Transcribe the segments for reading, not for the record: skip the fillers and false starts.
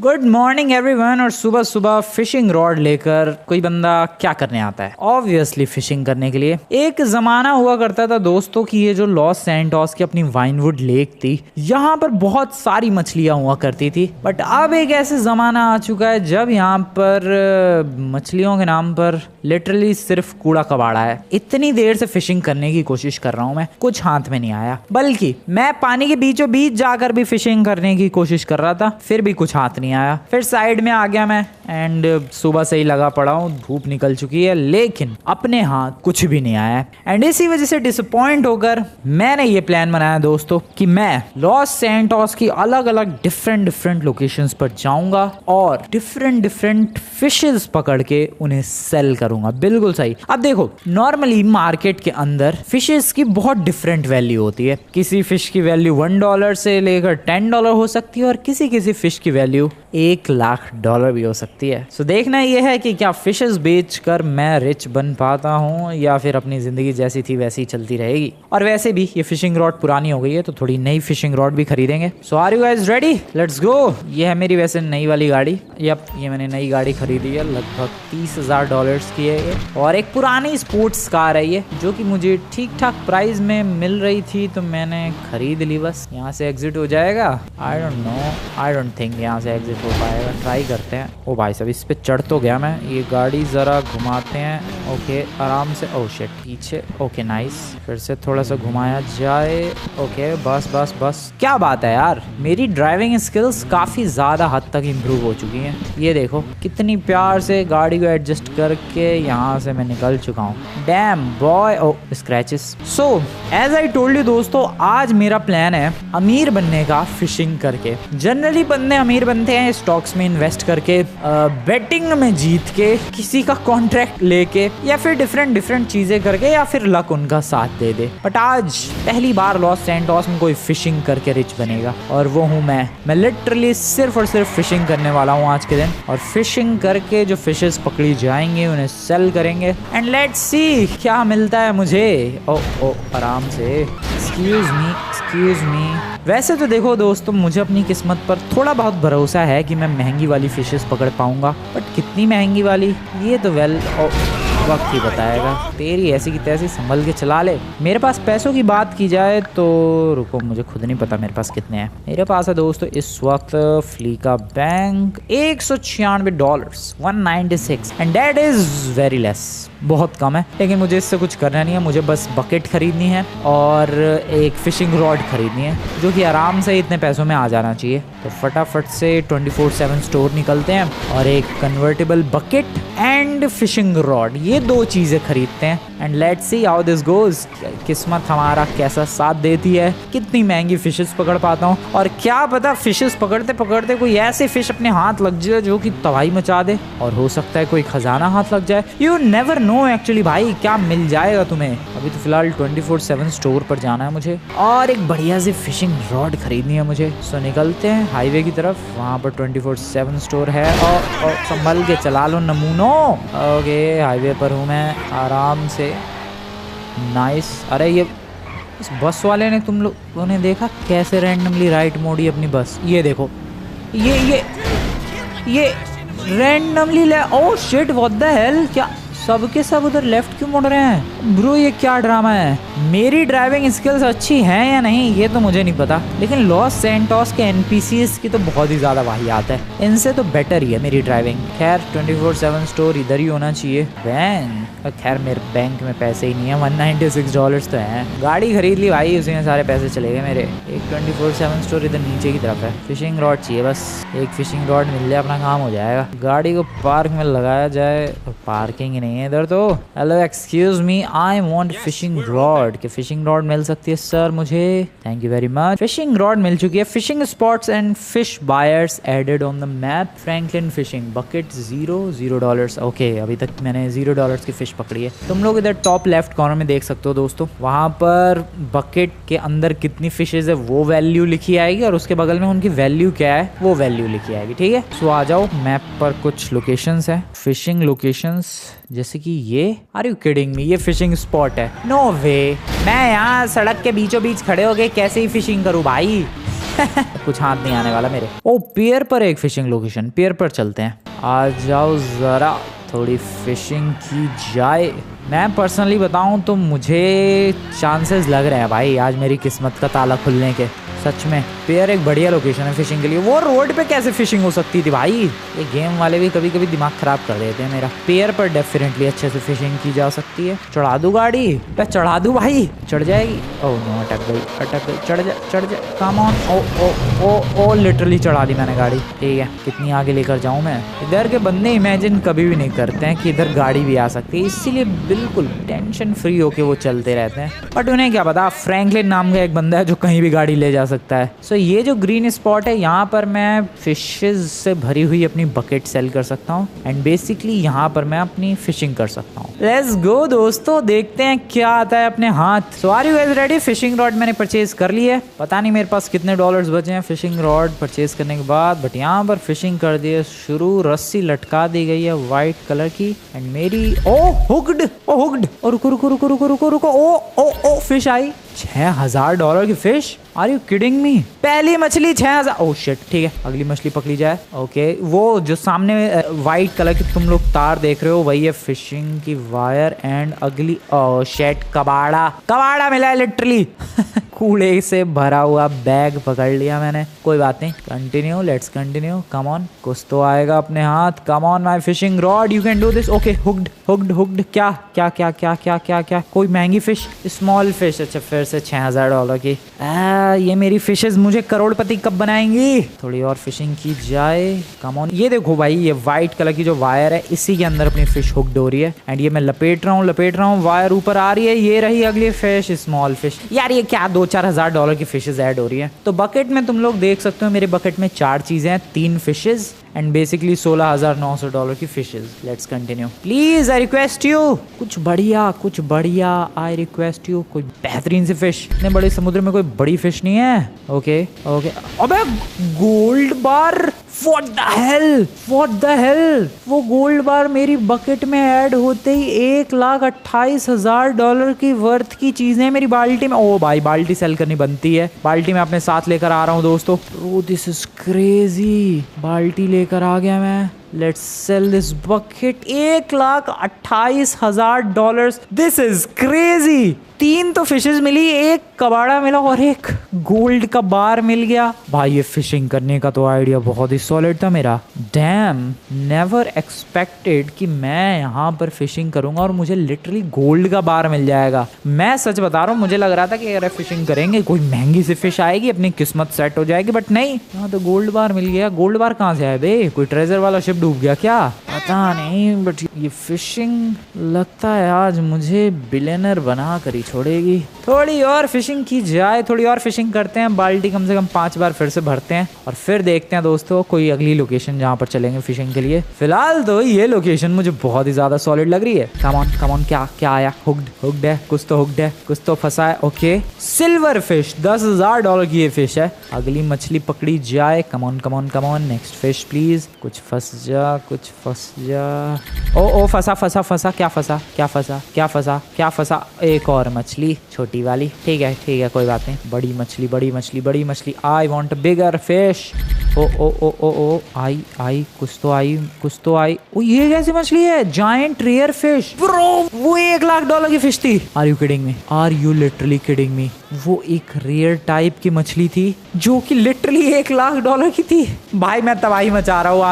Good morning everyone. और सुबह सुबह फिशिंग रॉड लेकर कोई बंदा क्या करने आता है? ऑब्वियसली फिशिंग करने के लिए। एक जमाना हुआ करता था दोस्तों कि ये जो लॉस सैंटोस की अपनी वाइनवुड लेक थी, यहाँ पर बहुत सारी मछलियां हुआ करती थी। बट अब एक ऐसे जमाना आ चुका है जब यहाँ पर मछलियों के नाम पर लिटरली सिर्फ कूड़ा कबाड़ा है। इतनी देर से फिशिंग करने की कोशिश कर रहा हूँ मैं, कुछ हाथ में नहीं आया। बल्कि मैं पानी के बीचों बीच जाकर भी फिशिंग करने की कोशिश कर रहा था, फिर भी कुछ हाथ नहीं आया। फिर साइड में आ गया मैं एंड सुबह से ही लगा पड़ा हूँ, धूप निकल चुकी है, लेकिन अपने हाथ कुछ भी नहीं आया। एंड इसी वजह से डिसअपॉइंट होकर मैंने ये प्लान बनाया दोस्तों कि मैं लॉस सैंटोस की अलग अलग डिफरेंट लोकेशंस पर जाऊंगा और डिफरेंट फिशेस पकड़ के उन्हें सेल करूंगा। बिल्कुल सही। अब देखो, नॉर्मली मार्केट के अंदर फिशेस की बहुत डिफरेंट वैल्यू होती है। किसी फिश की वैल्यू $1 से लेकर $10 हो सकती है और किसी फिश की वैल्यू $1,00,000 भी हो सकती है। सो देखना यह है कि क्या फिशेस बेचकर मैं रिच बन पाता हूँ या फिर अपनी जिंदगी जैसी थी वैसी चलती रहेगी। और वैसे भी ये फिशिंग रॉड पुरानी हो गई है तो थोड़ी नई फिशिंग रॉड भी खरीदेंगे। So are you guys ready? Let's go. ये है मेरी वैसे नई वाली गाड़ी। यप, ये मैंने नई गाड़ी खरीदी है, लगभग $30,000 की है ये। और एक पुरानी स्पोर्ट्स कार है ये, जो कि मुझे ठीक ठाक प्राइस में मिल रही थी तो मैंने खरीद ली। बस यहाँ से एग्जिट हो जाएगा? आई डोंट थिंक यहाँ से एग्जिट हो पाएगा। ट्राई करते हैं। ओ भाई साहब, इस पे चढ़ तो गया मैं। ये गाड़ी जरा घुमाते हैं। ओके, आराम से। ओह शिट, पीछे। Okay nice. फिर से थोड़ा सा घुमाया जाए। ओके, बस। क्या बात है यार, मेरी ड्राइविंग स्किल्स काफी ज्यादा हद तक इम्प्रूव हो चुकी हैं। ये देखो कितनी प्यार से गाड़ी को एडजस्ट करके यहाँ से मैं निकल चुका हूँ। Damn boy. Oh scratches. So as I told you दोस्तों, आज मेरा प्लान है अमीर बनने का फिशिंग करके। जनरली बंदे अमीर बनते हैं स्टॉक्स में इन्वेस्ट करके, बेटिंग में जीत के, किसी का कॉन्ट्रैक्ट लेके, या फिर डिफरेंट चीजें करके, या फिर लक उनका साथ दे दे। बट आज पहली बार लॉस सैंटोस में कोई फिशिंग करके रिच बनेगा और वो हूँ मैं लिटरली सिर्फ और सिर्फ फिशिंग करने वाला हूँ आज के दिन। और फिशिंग करके जो फिशेस पकड़ी जाएंगे उन्हें सेल करेंगे एंड लेट्स सी क्या मिलता है मुझे। ओ आराम से। Excuse me. वैसे तो देखो दोस्तों, मुझे अपनी किस्मत पर थोड़ा बहुत भरोसा है कि मैं महंगी वाली फिशेस पकड़ पाऊंगा। बट कितनी महंगी वाली, ये तो वक्त ही बताएगा। तेरी ऐसी की तैसी संभल के चला ले। मेरे पास पैसों की बात की जाए तो रुको, मुझे खुद नहीं पता मेरे पास कितने हैं। मेरे पास है दोस्तों इस वक्त Fleeca bank $196, 196 and that is very less. बहुत कम है, लेकिन मुझे इससे कुछ करना नहीं है। मुझे बस बकेट खरीदनी है और एक फिशिंग रॉड खरीदनी है, जो कि आराम से इतने पैसों में आ जाना चाहिए। तो फटाफट से 24/7 स्टोर निकलते हैं और एक convertible bucket and fishing rod, ये दो चीजें खरीदते हैं and let's see how this goes. किस्मत हमारा कैसा साथ देती है, कितनी महंगी फिशेस पकड़ पाता हूँ। और क्या पता फिशेस पकड़ते पकड़ते कोई ऐसे फिश अपने हाथ लग जाए जो कि तबाही मचा दे, और हो सकता है कोई खजाना हाथ लग जाए। यू नेवर नो एक्चुअली भाई, क्या मिल जाएगा तुम्हें। अभी तो फिलहाल 24/7 स्टोर पर जाना है मुझे और एक बढ़िया सी फिशिंग रॉड खरीदनी है मुझे। सो निकलते हैं हाईवे की तरफ, वहाँ पर 24/7 स्टोर है। और संभल के चला लो नमूनो। ओके, हाईवे पर हूँ मैं, आराम से। नाइस। अरे ये इस बस वाले ने, तुम लोगों ने देखा कैसे रैंडमली राइट मोड़ी अपनी बस? ये देखो, ये randomly oh shit, what the hell. क्या सबके सब उधर लेफ्ट क्यों मुड़ रहे हैं ब्रो? ये क्या ड्रामा है? मेरी ड्राइविंग स्किल्स अच्छी हैं या नहीं ये तो मुझे नहीं पता, लेकिन लॉस सैंटोस के एनपीसीज की तो बहुत ही ज्यादा वाहियात है। इनसे तो बेटर ही है मेरी ड्राइविंग। खैर 24/7 स्टोर इधर ही होना चाहिए। बैंक, खैर मेरे बैंक में पैसे ही नहीं है। $196 तो है। गाड़ी खरीद ली भाई, उसी में सारे पैसे चले गए मेरे। एक 24/7 स्टोर इधर नीचे की तरफ है। फिशिंग रॉड चाहिए, बस एक फिशिंग रॉड मिल जाए अपना काम हो जाएगा। गाड़ी को पार्क में लगाया जाए, पार्किंग ही नहीं है इधर तो। Hello excuse me, I want fishing rod. के फिशिंग रॉड मिल सकती है सर मुझे? Thank you very much. Fishing rod मिल चुकी है। Fishing spots and fish buyers added on the map. Franklin fishing bucket $0. Okay, अभी तक मैंने $0 की फिश पकड़ी है। तुम लोग इधर टॉप लेफ्ट कॉर्नर में देख सकते हो दोस्तों, वहां पर बकेट के अंदर कितनी फिशेज है वो वैल्यू लिखी आएगी और उसके बगल में उनकी वैल्यू क्या है वो वैल्यू लिखी आएगी। ठीक है, सो आ जाओ। मैप पर कुछ लोकेशंस है, फिशिंग लोकेशंस, जैसे कि ये। Are you kidding me? ये फिशिंग स्पॉट है? No way. मैं यहाँ सड़क के बीचों बीच खड़े हो गए कैसे ही फिशिंग करूँ भाई? कुछ हाथ नहीं आने वाला मेरे। ओ पियर पर एक फिशिंग लोकेशन, पियर पर चलते हैं। आ जाओ जरा थोड़ी फिशिंग की जाए। मैं पर्सनली बताऊं तो मुझे चांसेस लग रहे हैं भाई आज मेरी किस्मत का ताला खुलने के। सच में पियर एक बढ़िया लोकेशन है फिशिंग के लिए। वो रोड पे कैसे फिशिंग हो सकती थी भाई, ये गेम वाले भी कभी कभी दिमाग खराब कर देते हैं मेरा। पियर पर डेफिनेटली अच्छे से फिशिंग की जा सकती है। चढ़ा दूं गाड़ी पे, चढ़ा दूं भाई, चढ़ जाएगी। ओह नो अटक गई, चढ़ जा कम ऑन। ओ लिटरली चढ़ा दी मैंने गाड़ी। ठीक है कितनी आगे लेकर जाऊं मैं। इधर के बंदे इमेजिन कभी भी नहीं करते हैं कि इधर गाड़ी भी आ सकती है, इसीलिए बिल्कुल टेंशन फ्री होके वो चलते रहते हैं। बट उन्हें क्या पता फ्रैंकलिन नाम का एक बंदा है जो कहीं भी गाड़ी ले जा सकता है। सो ये जो ग्रीन स्पॉट है यहाँ पर मैं फिशेज से भरी हुई अपनी बकेट सेल कर सकता हूँ एंड बेसिकली यहाँ पर मैं अपनी फिशिंग कर सकता हूँ। लेट्स गो दोस्तों, देखते हैं क्या आता है अपने हाथ। So are you guys ready? Fishing rod मैंने परचेज कर ली है। पता नहीं मेरे पास कितने डॉलर्स बचे हैं फिशिंग रॉड परचेज करने के बाद, बट यहाँ पर फिशिंग कर दी है शुरू। रस्सी लटका दी गई है व्हाइट कलर की एंड मेरी हुक्ड और रुको ओ फिश आई। $6000 की fish, are you kidding me? पहली मछली 6000। ओह शिट, ठीक है अगली मछली पकड़ी जाए। ओके वो जो सामने व्हाइट कलर की तुम लोग तार देख रहे हो वही है फिशिंग की वायर एंड अगली शिट कबाड़ा मिला है लिटरली। कूड़े से भरा हुआ बैग पकड़ लिया मैंने। कोई बात नहीं, continue, let's continue. Come on, कुछ तो आएगा अपने हाथ। Come on my fishing rod, you can do this. Okay hooked. क्या कोई महंगी फिश, स्मॉल फिश। अच्छा फिर से $6000 की। ये मेरी फिशेज मुझे करोड़पति कब बनाएंगी? थोड़ी और फिशिंग की जाए। कम ऑन, ये देखो भाई ये व्हाइट कलर की जो वायर है इसी के अंदर अपनी फिश हुक्ड हो रही है एंड ये मैं लपेट रहा हूँ, वायर ऊपर आ रही है। ये रही अगली फिश, स्मॉल फिश। यार ये क्या 2-4 हज़ार डॉलर की फिशेज ऐड हो रही है। तो बकेट में तुम लोग देख सकते हो मेरे बकेट में 4 चीजें हैं, 3 फिशेज एंड बेसिकली $16,900 की fishes. Let's continue please, I request you. कुछ बढ़िया आई रिक्वेस्ट यू। कोई बेहतरीन सी फिश। इतने बड़े समुद्र में कोई बड़ी फिश नहीं है। ओके अबे gold bar, What the hell? वो गोल्ड बार मेरी बकेट में ऐड होते ही $1,28,000 की वर्थ की चीजें मेरी बाल्टी में। ओ भाई बाल्टी सेल करनी बनती है। बाल्टी में अपने साथ लेकर आ रहा हूँ दोस्तों। ओ दिस इज क्रेजी, बाल्टी लेकर आ गया मैं। Let's sell this bucket. $1,28,000। This is crazy. 3 तो फिशेज मिली, 1 कबाड़ा मिला और 1 गोल्ड का बार मिल गया। भाई ये फिशिंग करने का तो आइडिया बहुत ही सॉलिड था मेरा। डैम, नेवर एक्सपेक्टेड कि मैं यहाँ पर फिशिंग करूंगा और मुझे लिटरली गोल्ड का बार मिल जाएगा। मैं सच बता रहा हूँ, मुझे लग रहा था कि अगर फिशिंग करेंगे कोई महंगी सी फिश आएगी, अपनी किस्मत सेट हो जाएगी, बट नहीं, यहाँ तो गोल्ड बार मिल गया। गोल्ड बार कहाँ से आया बे? कोई ट्रेजर वाला शिप डूब गया क्या? पता नहीं, बट ये फिशिंग लगता है आज मुझे बिलियनर बना कर ही छोड़ेगी। थोड़ी और फिशिंग की जाए, थोड़ी और फिशिंग करते हैं। बाल्टी कम से कम 5 बार फिर से भरते हैं और फिर देखते हैं दोस्तों कोई अगली लोकेशन जहाँ पर चलेंगे फिशिंग के लिए। फिलहाल तो ये लोकेशन मुझे बहुत ही ज्यादा सॉलिड लग रही है। कम ऑन, क्या आया? हुक्ड है, कुछ तो हुक्ड है, कुछ तो फंसा है। ओके सिल्वर फिश, $10,000 की ये फिश है। अगली मछली पकड़ी जाए। Come on, next fish please. कुछ फंस जा। ओ फंसा। क्या फंसा? एक और मछली, छोटी वाली। ठीक है कोई बात नहीं। बड़ी मछली। I want bigger fish. ओ आई कुछ तो आई। ओ ये कैसी मछली है? जायंट रेयर फिश ब्रो, वो $1,00,000 की फिश थी। Are you kidding me? Are you literally kidding me? वो एक रेयर टाइप की मछली थी जो कि लिटरली $1,00,000 की थी। भाई मैं तबाही मचा रहा हूँ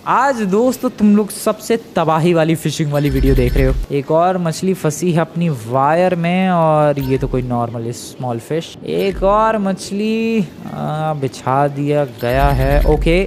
आज दोस्तों। तुम लोग सबसे तबाही वाली फिशिंग वाली वीडियो देख रहे हो। एक और मछली फंसी है अपनी वायर में और ये तो कोई नॉर्मल स्मॉल फिश। एक और मछली बिछा दिया गया है। ओके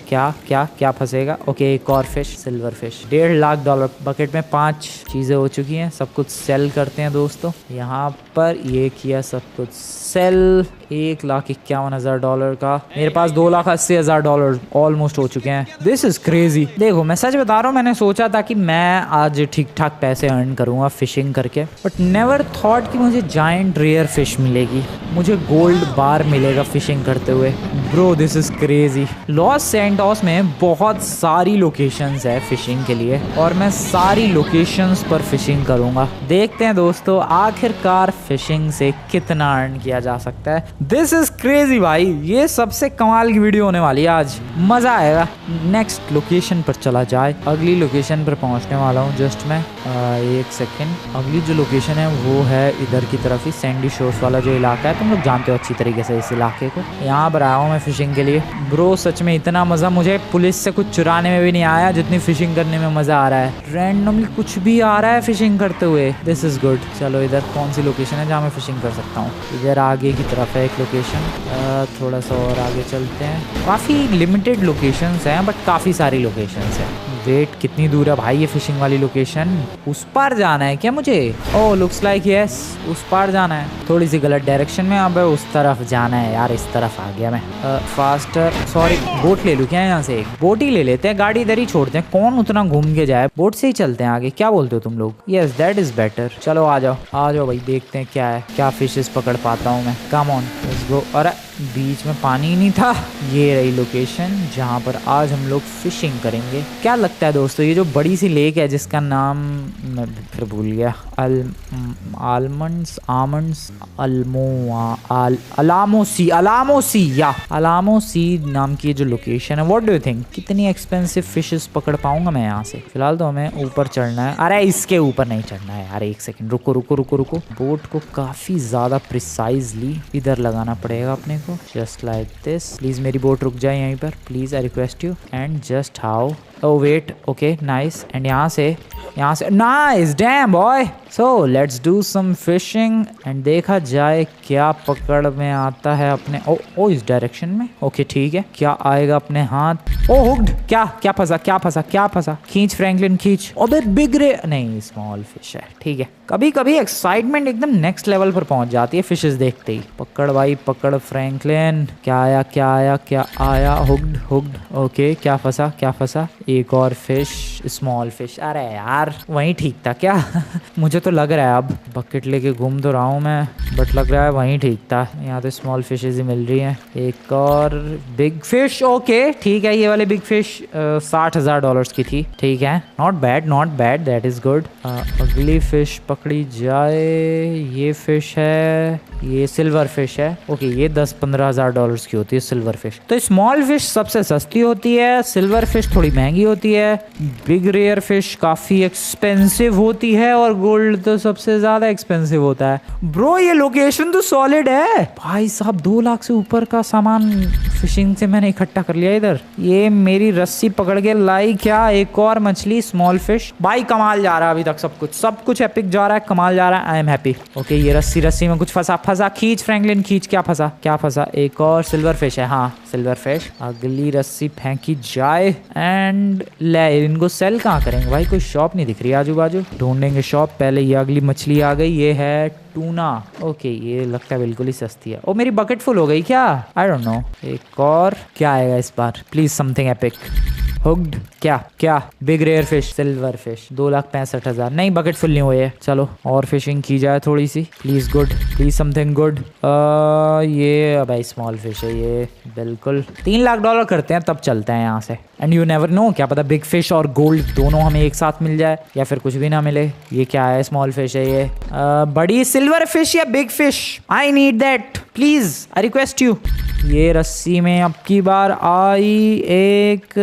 क्या फंसेगा? ओके एक और फिश, सिल्वर फिश। $1,50,000 बकेट में 5 चीजें हो चुकी हैं। सब कुछ सेल करते हैं दोस्तों। यहाँ पर ये किया सब कुछ सेल। $1,51,000 का। मेरे पास $2,80,000 ऑलमोस्ट हो चुके हैं। This is crazy. देखो मैं सच बता रहा हूँ, मैंने सोचा था कि मैं आज ठीक ठाक पैसे अर्न करूंगा फिशिंग करके, बट नेवर थॉट कि मुझे जायंट रेयर फिश मिलेगी, मुझे गोल्ड बार मिलेगा फिशिंग करते हुए। Bro bro this is crazy. Los Santos में बहुत सारी लोकेशंस है फिशिंग के लिए और मैं सारी लोकेशंस पर फिशिंग करूंगा। देखते हैं दोस्तों आखिरकार फिशिंग से कितना अर्न किया जा सकता है। दिस इज क्रेजी भाई, ये सबसे कमाल की वीडियो होने वाली है आज, मजा आएगा। नेक्स्ट लोकेशन पर चला जाए। अगली लोकेशन पर पहुंचने वाला हूँ जस्ट मैं। एक सेकेंड, अगली जो लोकेशन है वो है इधर की तरफ ही, सैंडी शोर्स वाला जो इलाका है, तुम लोग जानते हो अच्छी तरीके से इस इलाके को। यहाँ पर आया हूँ मैं फिशिंग के लिए। ब्रो सच में इतना मजा मुझे पुलिस से कुछ चुराने में भी नहीं आया जितनी फिशिंग करने में मजा आ रहा है। रैंडमली कुछ भी आ रहा है फिशिंग करते हुए, दिस इज गुड। चलो इधर कौन सी लोकेशन है जहाँ मैं फिशिंग कर सकता हूँ? इधर आगे की तरफ है एक लोकेशन, थोड़ा सा और आगे चलते हैं। काफ़ी लिमिटेड लोकेशंस हैं बट काफ़ी सारी लोकेशंस हैं। वेट, कितनी दूर है भाई ये फिशिंग वाली लोकेशन? उस पार जाना है क्या मुझे? ओह लुक्स लाइक यस, उस पार जाना है। थोड़ी सी गलत डायरेक्शन में, अब उस तरफ जाना है यार, इस तरफ आ गया मैं। फास्टर, सॉरी बोट ले लूँ क्या? यहाँ से एक बोट ही ले लेते हैं, गाड़ी इधर ही छोड़ते हैं, कौन उतना घूम के जाए, बोट से ही चलते हैं आगे। क्या बोलते हो तुम लोग? Yes that is better. चलो आ जाओ आ जाओ भाई, देखते हैं क्या है, क्या फिशेस पकड़ पाता हूँ मैं। Come on let's go. अरे बीच में पानी ही नहीं था। ये रही लोकेशन जहाँ पर आज हम लोग फिशिंग करेंगे। क्या लगता है दोस्तों ये जो बड़ी सी लेक है जिसका नाम मैं फिर भूल गया, अलामोसी नाम की जो लोकेशन है, व्हाट डू यू थिंक कितनी एक्सपेंसिव फिशेस पकड़ पाऊंगा मैं यहाँ से? फिलहाल तो हमें ऊपर चढ़ना है। अरे इसके ऊपर नहीं चढ़ना है यार, एक सेकंड रुको रुको रुको रुको। बोट को काफी ज्यादा प्रिसाइजली इधर लगाना पड़ेगा अपने को, जस्ट लाइक दिस। प्लीज मेरी बोट रुक जाए यहीं पर, please I request you. And just how, oh wait, okay nice। And यहाँ से nice, damn boy. So let's do some fishing and देखा जाए क्या पकड़ में आता है अपने। ओ इस डायरेक्शन में, ओके ठीक है। क्या आएगा अपने हाथ? ओ हुक्ड। क्या फंसा? खींच फ्रैंकलिन खींच। ओबे बिग रे, नहीं स्मॉल फिश है, ठीक है। कभी कभी एक्साइटमेंट एकदम नेक्स्ट लेवल पर पहुंच जाती है फिशेस देखते ही। पकड़ भाई पकड़ फ्रैंकलिन। क्या आया? हुक्ड। ओके क्या फंसा? एक और फिश, स्मॉल फिश। अरे यार वहीं ठीक था क्या? मुझे तो लग रहा है, अब बकेट लेके घूम तो रहा हूँ मैं बट लग रहा है वहीं ठीक था। यहाँ तो स्मॉल फिशेज ही मिल रही हैं। एक और बिग फिश, ओके ठीक है। ये वाले बिग फिश $60,000 की थी, ठीक है। Not bad, that is good. अगली फिश पकड़ी जाए। ये फिश है, ये सिल्वर फिश है, ओके। ये $10-15,000 की होती है सिल्वर फिश। तो स्मॉल फिश सबसे सस्ती होती है, सिल्वर फिश थोड़ी महंगी होती है, बिग रेयर फिश काफी एक्सपेंसिव होती है और गोल्ड तो सबसे ज्यादा एक्सपेंसिव होता है। ब्रो ये लोकेशन तो सॉलिड है भाई साहब। 2 लाख से ऊपर का सामान फिशिंग से मैंने इकट्ठा कर लिया इधर। ये मेरी रस्सी पकड़ के लाई क्या? एक और मछली, स्मॉल फिश। भाई कमाल जा रहा है अभी तक, सब कुछ एपिक जा रहा है, कमाल जा रहा है। I am happy. ओके ये रस्सी में कुछ फंसा। खींच फ्रैंकलिन खींच। क्या फंसा? एक और सिल्वर फिश है, हाँ सिल्वर फिश। अगली रस्सी फेंकी जाए एंड ले। इनको सेल कहाँ करेंगे भाई? कोई शॉप नहीं दिख रही आजू बाजू, ढूंढेंगे शॉप। पहले ये अगली मछली आ गई, ये है टूना, ओके। ये लगता है बिल्कुल ही सस्ती है। ओ मेरी बकेट फुल हो गई क्या? I don't know. एक और क्या आएगा इस बार? Please something epic. हुक्ड। क्या? Big rare fish, silver fish. 2,65,000। नहीं बकेट फुल नहीं हुई है। चलो और फिशिंग की जाए थोड़ी सी, please good, please something good. ये भाई स्मॉल फिश है ये, बिल्कुल। $3 लाख करते हैं तब चलते हैं यहाँ से। एंड यू नेवर नो, क्या पता बिग फिश और गोल्ड दोनों हमें एक साथ मिल जाए या फिर कुछ भी ना मिले। ये क्या है? स्मॉल फिश है ये। बड़ी सिल्वर फिश या big fish? I need that please, I request you. ये रस्सी में अब की बार आई एक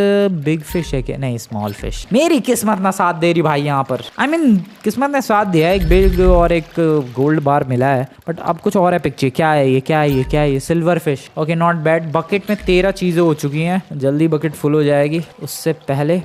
बिग फिश है क्या? नहीं स्मॉल फिश। मेरी किस्मत ना साथ दे रही भाई यहाँ पर। I mean, किस्मत ने साथ दिया है, एक बिग और एक गोल्ड बार मिला है बट अब कुछ और है पिक्चर। क्या है ये? Silver fish, okay not bad. Bucket में 13 चीजें हो चुकी हैं, जल्दी बकेट फुल हो जाएगी। उससे पहले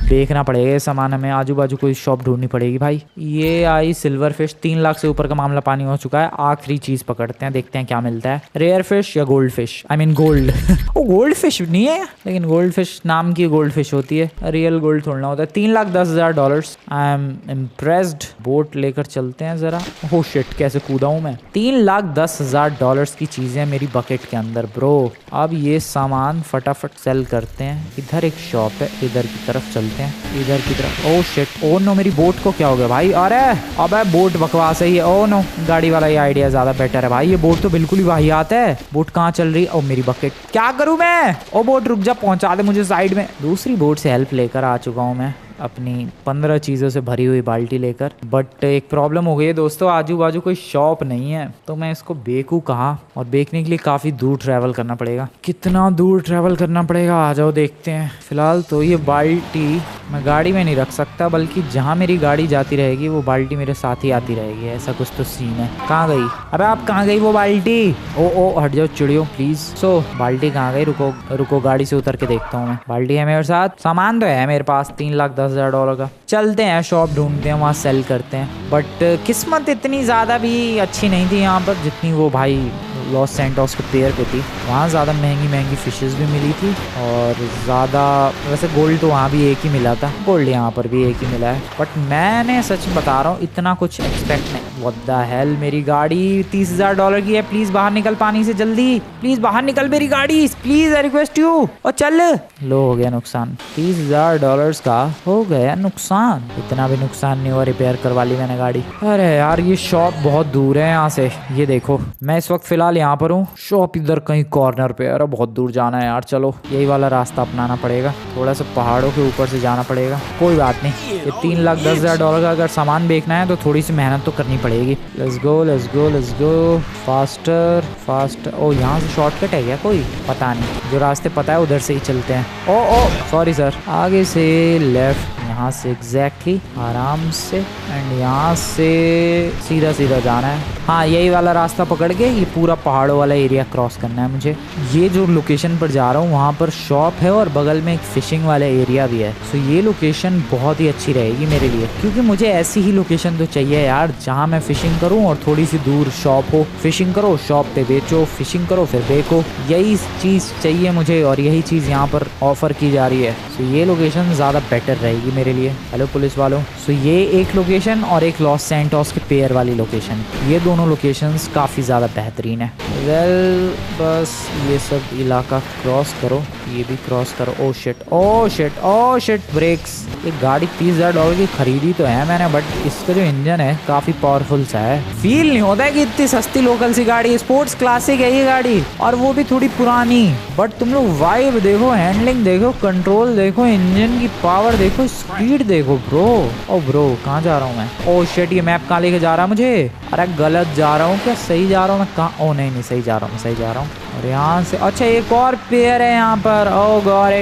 देखना पड़ेगा ये सामान, हमें आजू बाजू कोई शॉप ढूंढनी पड़ेगी भाई। ये आई सिल्वर फिश। 3 लाख से ऊपर का मामला पानी हो चुका है। आखिरी चीज पकड़ते हैं, देखते हैं क्या मिलता है। रेयर फिश या gold fish? I mean gold. वो गोल्ड फिश नहीं है लेकिन गोल्ड फिश नाम की गोल्ड फिश होती है, रियल गोल्ड थोड़ा होता है। $3,10,000। I am impressed. बोट लेकर चलते हैं जरा। हो शिट, कैसे कूदा हूं मैं? $3,10,000 की चीजें मेरी बकेट के अंदर ब्रो। अब ये सामान फटाफट सेल करते हैं। इधर एक शॉप है, इधर की तरफ चलते चलते हैं इधर की तरफ। ओह शिट, ओह नो, मेरी बोट को क्या हो गया भाई? अरे अबे बोट बकवास है ये। ओह नो, गाड़ी वाला ये आइडिया ज्यादा बेटर है भाई। ये बोट तो बिल्कुल ही वाहियात है। बोट कहाँ चल रही है? ओ मेरी बकेट, क्या करूँ मैं? ओ बोट रुक जा, पहुंचा दे मुझे साइड में। दूसरी बोट से हेल्प लेकर आ चुका हूँ मैं अपनी 15 चीज़ों से भरी हुई बाल्टी लेकर। बट एक प्रॉब्लम हो गई है दोस्तों, आजू बाजू कोई शॉप नहीं है, तो मैं इसको बेकूँ कहाँ? और बेचने के लिए काफ़ी दूर ट्रैवल करना पड़ेगा। कितना दूर ट्रैवल करना पड़ेगा, आ जाओ देखते हैं। फिलहाल तो ये बाल्टी मैं गाड़ी में नहीं रख सकता, बल्कि जहाँ मेरी गाड़ी जाती रहेगी वो बाल्टी मेरे साथ ही आती रहेगी, ऐसा कुछ तो सीन है। कहाँ गई? अबे आप कहाँ गई वो बाल्टी? ओ हट जाओ चिड़ियों प्लीज। सो बाल्टी कहाँ गई? रुको रुको, गाड़ी से उतर के देखता हूँ मैं। बाल्टी है मेरे साथ, सामान तो है मेरे पास $3,10,000 का। चलते हैं शॉप ढूंढते हैं, वहाँ सेल करते हैं। बट किस्मत इतनी ज़्यादा भी अच्छी नहीं थी यहाँ पर जितनी वो भाई लॉस सैंटोस के पेयर पे थी। वहाँ ज़्यादा महंगी महंगी फिशेस भी मिली थी और ज़्यादा, वैसे गोल्ड तो वहाँ भी एक ही मिला था, गोल्ड यहाँ पर भी एक ही मिला है। बट मैंने सच बता रहा हूँ इतना कुछ एक्सपेक्ट नहीं। व्हाट द हेल, मेरी गाड़ी $30,000 की है। प्लीज़ बाहर निकल पानी से, जल्दी प्लीज़ बाहर निकल मेरी गाड़ी, प्लीज़ आई रिक्वेस्ट यू। और चल लो, हो गया नुकसान। $30,000 का हो गया नुकसान। इतना भी नुकसान नहीं हुआ, रिपेयर करवा ली मैंने गाड़ी। अरे यार ये शॉप बहुत दूर है यहाँ से। ये देखो मैं इस वक्त फिलहाल यहाँ पर हूँ, शॉप इधर कहीं कॉर्नर पे। अरे बहुत दूर जाना है यार, चलो यही वाला रास्ता अपनाना पड़ेगा। थोड़ा सा पहाड़ों के ऊपर से जाना पड़ेगा, कोई बात नहीं। ये $3,10,000 का अगर सामान बेचना है तो थोड़ी सी मेहनत तो करनी पड़ेगी। Let's go let's go let's go, faster faster. ओ यहाँ से शॉर्टकट है क्या कोई? पता नहीं, जो रास्ते पता है उधर से ही चलते हैं। ओ सॉरी सर, आगे से लेफ्ट, यहाँ से एग्जैक्टली आराम से, एंड यहाँ से सीधा सीधा जाना है। हाँ यही वाला रास्ता पकड़ के ये पूरा पहाड़ों वाला एरिया क्रॉस करना है मुझे। ये जो लोकेशन पर जा रहा हूँ वहाँ पर शॉप है और बगल में एक फिशिंग वाला एरिया भी है। सो ये लोकेशन बहुत ही अच्छी रहेगी मेरे लिए, क्योंकि मुझे ऐसी ही लोकेशन तो चाहिए यार जहाँ मैं फिशिंग करूँ और थोड़ी सी दूर शॉप हो। फिशिंग करो, शॉप पे बेचो, फिशिंग करो फिर बेचो, यही चीज़ चाहिए मुझे और यही चीज़ यहाँ पर ऑफर की जा रही है। सो ये लोकेशन ज़्यादा बेटर रहेगी मेरे लिए। हेलो पुलिस वालों, सो ये एक लोकेशन और एक लॉस सैंटोस के पेयर वाली लोकेशन, ये दोनों लोकेशंस काफ़ी ज़्यादा बेहतरीन है। वेल बस ये सब इलाका क्रॉस करो, ये भी क्रॉस करो। Oh shit oh shit oh shit, brakes. ये गाड़ी $30,000 की खरीदी तो है मैंने, बट इसका जो इंजन है काफ़ी पावरफुल सा है। फील नहीं होता है कि इतनी सस्ती लोकल सी गाड़ी, स्पोर्ट्स क्लासिक है ये गाड़ी और वो भी थोड़ी पुरानी। बट तुम लोग वाइब देखो, हैंडलिंग देखो, कंट्रोल देखो, इंजन की पावर देखो, स्पीड देखो ब्रो। ओ ब्रो कहाँ जा रहा हूँ मैं? ओ शिट, ये मैप कहाँ लेके जा रहा है मुझे? अरे गलत जा रहा हूँ क्या? सही जा रहा हूँ मैं? कहाँ? ओ नहीं सही जा रहा हूँ, सही जा रहा हूँ। और यहाँ से अच्छा एक और पेयर है यहाँ पर। ओ गॉट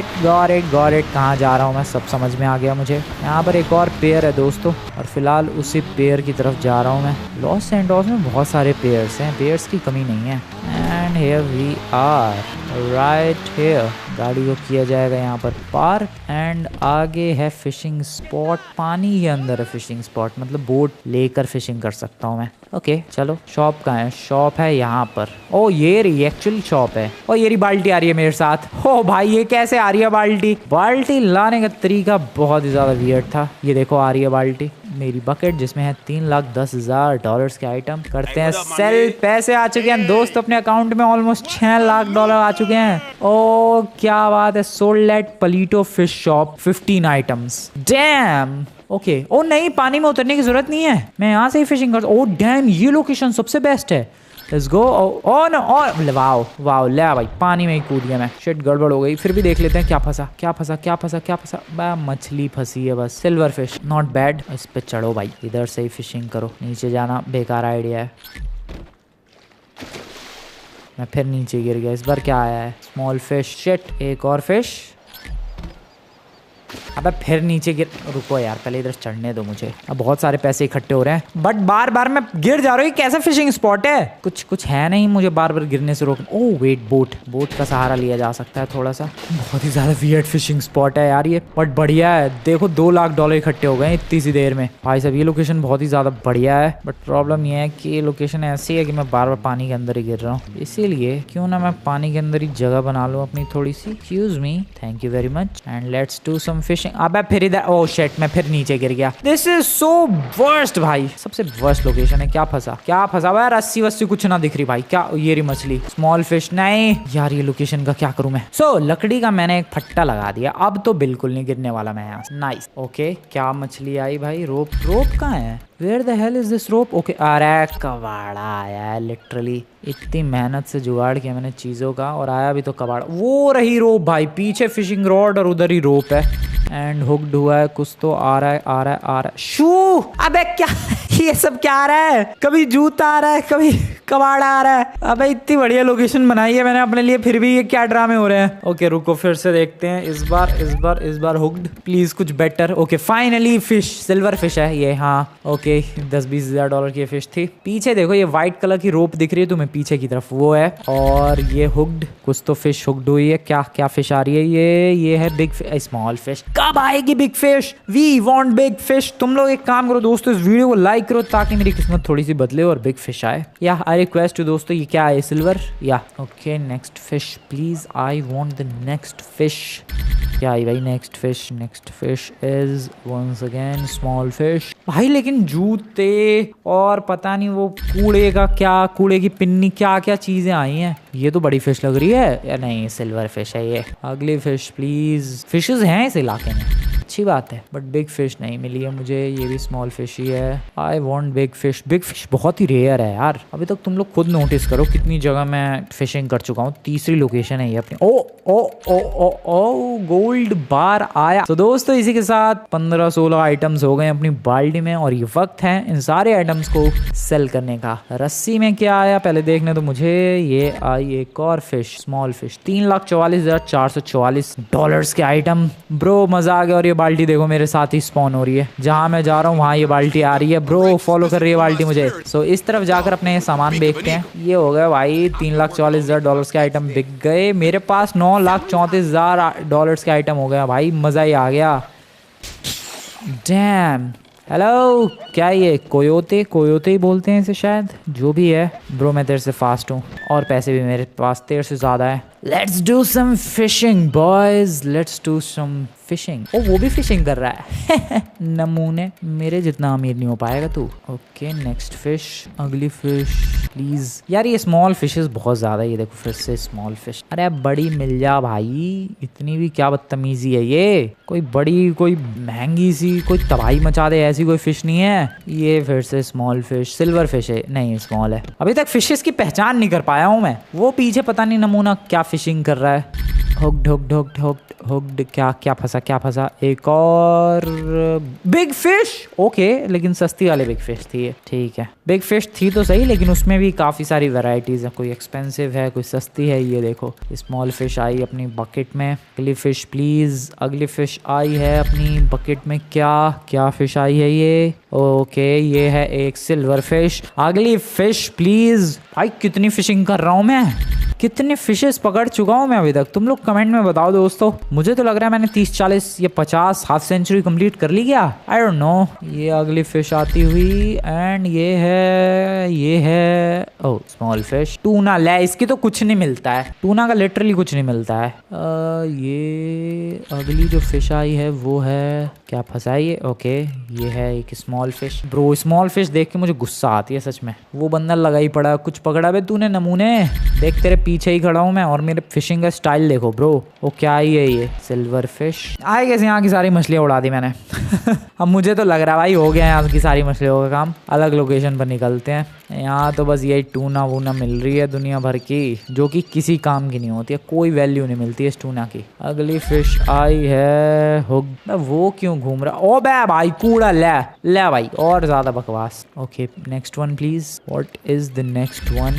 इट। कहाँ जा रहा हूँ मैं? सब समझ में आ गया मुझे। यहाँ पर एक और पेयर है दोस्तों और फिलहाल उसी पेयर की तरफ जा रहा हूँ मैं। लॉस सैंटोस में बहुत सारे पेयर्स हैं, पेयर्स की कमी नहीं है। And here we are right here. गाड़ी को किया जाएगा यहाँ पर पार्क एंड आगे है फिशिंग स्पॉट। पानी के अंदर है फिशिंग स्पॉट, मतलब बोट लेकर फिशिंग कर सकता हूँ मैं। ओके चलो, शॉप कहाँ है? शॉप है यहाँ पर। ओ ये रही एक्चुअल शॉप है। ओ ये रही बाल्टी आ रही है मेरे साथ। ओ भाई ये कैसे आ रही है बाल्टी? बाल्टी लाने का तरीका बहुत ही ज़्यादा वियर्ड था। ये देखो आ रही है बाल्टी, मेरी बकेट जिसमें है $3,10,000 के आइटम। करते हैं सेल। पैसे आ चुके हैं दोस्त अपने अकाउंट में, ऑलमोस्ट $6,00,000 आ चुके हैं। ओ क्या बात है। Sold at Paleto fish shop 15 items. Damn. Okay ओ नहीं, पानी में उतरने की जरूरत नहीं है, मैं यहाँ से ही फिशिंग कर। ओ डैम, ये लोकेशन सबसे बेस्ट है। Let's go. Oh no, wow wow, ले भाई पानी में ही कूद गया मैं। शिट गड़बड़ हो गई। फिर भी देख लेते हैं क्या फंसा। मछली फंसी है बस, सिल्वर फिश, नॉट बैड। इस पे चढ़ो भाई, इधर से ही फिशिंग करो, नीचे जाना बेकार आइडिया है। मैं फिर नीचे गिर गया। इस बार क्या आया है? Small fish. शिट, एक और फिश। अबे फिर नीचे गिर। रुको यार, पहले इधर चढ़ने दो मुझे। अब बहुत सारे पैसे इकट्ठे हो रहे हैं बट बार बार मैं गिर जा रहा हूँ। कैसा फिशिंग स्पॉट है? कुछ है नहीं मुझे बार बार गिरने से रोकना। ओह वेट, बोट का सहारा लिया जा सकता है थोड़ा सा। बहुत ही ज्यादा वियर्ड फिशिंग स्पॉट है यार ये, बट बढ़िया है। देखो $2,00,000 इकट्ठे हो गए इतनी सी देर में। भाई साहब ये लोकेशन बहुत ही ज्यादा बढ़िया है, बट प्रॉब्लम ये है कि ये लोकेशन ऐसी है कि मैं बार बार पानी के अंदर ही गिर रहा हूँ। इसीलिए क्यों ना मैं पानी के अंदर ही जगह बना लूँ अपनी थोड़ी सी। Excuse me, thank you very much and let's do some fishing. Fishing. अबे फिर इधर, ओह शिट, मैं फिर नीचे गिर गया। दिस इज सो वर्स्ट भाई, सबसे वर्स्ट लोकेशन है। क्या फंसा हुआ है? रस्सी वस्सी कुछ ना दिख रही भाई। क्या ये रही मछली, स्मॉल फिश। नहीं यार, ये लोकेशन का क्या करूं मैं। सो लकड़ी का मैंने एक फट्टा लगा दिया, अब तो बिल्कुल नहीं गिरने वाला मैं यहाँ से। नाइस। ओके, क्या मछली आई भाई? रोप कहाँ है? Where the hell is this rope? Okay, अरे कबाड़ा आया है लिटरली। इतनी मेहनत से जुगाड़ किया मैंने चीजों का, और आया भी तो कबाड़ा। वो रही रोप भाई, पीछे फिशिंग रॉड और उधर ही रोप है। एंड हुक्ड हुआ है, कुछ तो आ रहा है। शू, अबे क्या ये सब क्या आ रहा है? कभी जूता आ रहा है, कभी कबाड़ा आ रहा है। अबे इतनी बढ़िया लोकेशन बनाई है मैंने अपने लिए, फिर भी ये क्या ड्रामे हो रहे हैं। ओके रुको, फिर से देखते हैं। इस बार हुक्ड, प्लीज कुछ better. Okay finally fish, silver fish है ये। हाँ ओके, 10-20 हजार डॉलर की फिश थी। पीछे देखो, ये व्हाइट कलर की रोप दिख रही है तुम्हें पीछे की तरफ, वो है। और ये हुक्ड, कुछ तो फिश हुक्ड हुई है। क्या फिश आ रही है? ये है बिग स्मॉल फिश। कब आएगी big fish? We want big fish. तुम लोग एक काम करो दोस्तों, इस वीडियो को लाइक करो ताकि मेरी किस्मत थोड़ी सी बदले और बिग फिश आए। या आई रिक्वेस्ट टू दोस्तों, ये क्या है? सिल्वर। या okay, next fish please, I want the next fish. क्या आई भाई? Next fish is once again small fish भाई। लेकिन जूते और पता नहीं वो कूड़े की पिन्नी, क्या चीजें आई हैं। ये तो बड़ी फिश लग रही है या नहीं? सिल्वर फिश है ये। अगली फिश प्लीज। फिशेस हैं इस इलाके में, अच्छी बात है, बट बिग फिश नहीं मिली है मुझे। ये भी स्मॉल फिश ही है। I want big fish. Big fish बहुत ही रेयर है यार। अभी तक तुम लोग खुद नोटिस करो कितनी जगह मैं फिशिंग कर चुका हूँ। तीसरी लोकेशन है ये अपनी। ओ गोल्ड बार आया। तो दोस्तों इसी के साथ 15-16 आइटम्स हो गए अपनी बाल्टी में, और ये वक्त है इन सारे आइटम्स को सेल करने का। रस्सी में क्या आया पहले देखने तो मुझे। ये आई एक और फिश, स्मॉल फिश। 3,44,444 डॉलर्स के आइटम। ब्रो मजा आ गया। और ये बाल्टी देखो मेरे साथ ही स्पॉन हो रही है, जहां मैं जा रहा हूँ वहां ये बाल्टी आ रही है। ब्रो फॉलो कर रही है बाल्टी मुझे। सो इस तरफ जाकर अपने सामान बेचते हैं। ये हो गया भाई, 3,44,000 डॉलर्स के आइटम बिक गए। मेरे पास 9,34,000 डॉलर्स के आइटम हो गया भाई। मजा ही आ गया। डैम। हेलो, क्या ये कोयोते ही बोलते हैं इसे शायद, जो भी है। ब्रो मैं तेरे से फास्ट हूँ और पैसे भी मेरे पास तेरे से ज्यादा है। Let's do some fishing boys, let's do some fishing. ओ वो भी फिशिंग कर रहा है नमूने, मेरे जितना अमीर नहीं हो पाएगा तू। ओके नेक्स्ट फिश, अगली फिश प्लीज। यार ये स्मॉल फिशेस बहुत ज्यादा है। ये देखो फिर से स्मॉल फिश। अरे बड़ी मिल जा भाई, इतनी भी क्या बदतमीजी है ये। कोई बड़ी, कोई महंगी सी, कोई तबाही मचा दे ऐसी कोई फिश नहीं है। ये फिर से स्मॉल फिश, सिल्वर फिश है, नहीं स्मॉल है। अभी तक फिशेस की पहचान नहीं कर पाया हूँ मैं। वो पीछे पता नहीं नमूना क्या फिशिंग कर रहा है। हुक्ड। क्या फंसा। एक और बिग फिश। ओके, लेकिन सस्ती वाली बिग फिश थी ये। ठीक है, बिग फिश थी तो सही, लेकिन उसमें भी काफी सारी वैरायटीज है। कोई एक्सपेंसिव है, कोई सस्ती है। ये देखो स्मॉल फिश आई अपनी बकेट में। अगली फिश प्लीज। अगली फिश आई है अपनी बकेट में। क्या फिश आई है ये? ओके, ये है एक सिल्वर फिश। अगली फिश प्लीज। भाई कितनी फिशिंग कर रहा हूँ मैं, कितने फिशेस पकड़ चुका हूँ मैं अभी तक। तुम लोग कमेंट में बताओ दोस्तों। मुझे तो लग रहा है मैंने 30-40 या 50 हाफ सेंचुरी कंप्लीट कर ली क्या, आई डोंट नो। ये अगली फिश आती हुई, एंड ये है ओह स्मॉल फिश। टूना। ले, इसकी तो कुछ नहीं मिलता है, टूना का लिटरली कुछ नहीं मिलता है। ये अगली जो फिश आई है वो है, क्या फंसा ये? ओके, ये है एक small fish. Bro small fish देख के मुझे गुस्सा आती है सच में। वो बंदा लगा ही पड़ा, कुछ पकड़ा बे तूने नमूने। देख तेरे पीछे ही खड़ा हूँ मैं, और मेरे फिशिंग का स्टाइल देखो ब्रो। वो क्या ही है ये? Silver fish. आए कैसे, यहाँ की सारी मछलियाँ उड़ा दी मैंने अब मुझे तो लग रहा है भाई हो गया यहाँ की सारी मछलियों का काम। अलग लोकेशन पर निकलते हैं। यहाँ तो बस यही टूना वूना मिल रही है दुनिया भर की, जो कि किसी काम की नहीं होती है। कोई वैल्यू नहीं मिलती है इस टूना की। अगली फिश आई है हुक। वो क्यों घूम रहा? ओ बे भाई कूड़ा। ले भाई, और ज्यादा बकवास। Okay next one please. What is the next one?